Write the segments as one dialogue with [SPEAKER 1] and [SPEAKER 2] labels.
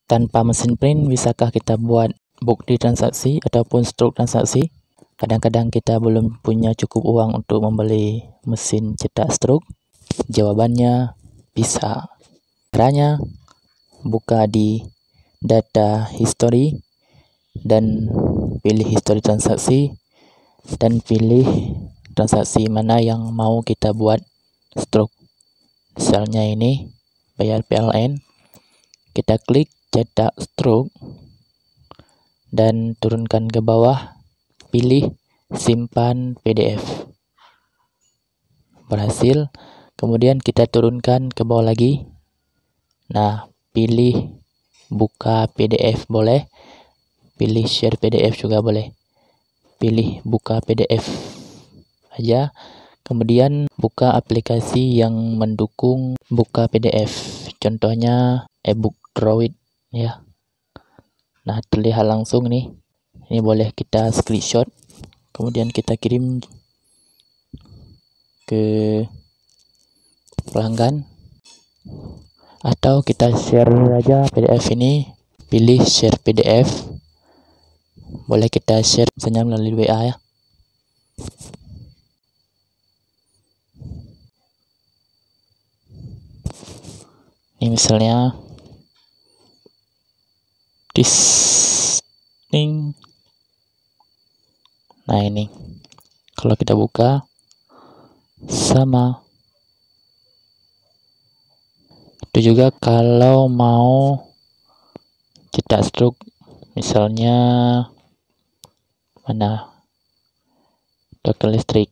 [SPEAKER 1] Tanpa mesin print, bisakah kita buat bukti transaksi ataupun struk transaksi? Kadang-kadang kita belum punya cukup uang untuk membeli mesin cetak struk. Jawabannya bisa. Caranya, buka di data history dan pilih history transaksi dan pilih transaksi mana yang mau kita buat struk. Misalnya ini bayar PLN. Kita klik cetak struk dan turunkan ke bawah, pilih simpan PDF. Berhasil. Kemudian kita turunkan ke bawah lagi. Nah, pilih buka PDF boleh, pilih share PDF juga boleh. Pilih buka PDF aja. Kemudian buka aplikasi yang mendukung buka PDF. Contohnya ebook Droid ya. Nah, terlihat langsung nih. Ini boleh kita screenshot, kemudian kita kirim ke pelanggan, atau kita share aja PDF ini. Pilih share PDF. Boleh kita share misalnya melalui WA ya. Ini misalnya testing. Nah, ini kalau kita buka sama. Itu juga kalau mau cetak struk, misalnya mana token listrik,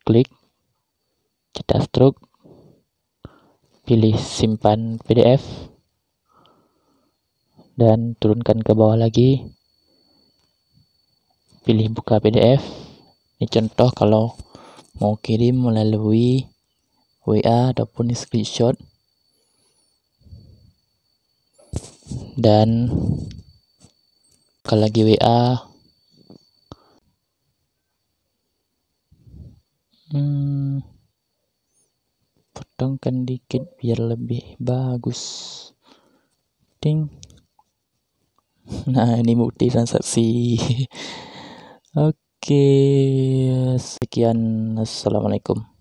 [SPEAKER 1] klik cetak struk, pilih simpan PDF dan turunkan ke bawah lagi, pilih buka PDF. Ini contoh kalau mau kirim melalui WA ataupun screenshot. Dan kalau lagi WA, potongkan dikit biar lebih bagus. Ting. Nah, ini bukti transaksi. Oke, sekian. Assalamualaikum.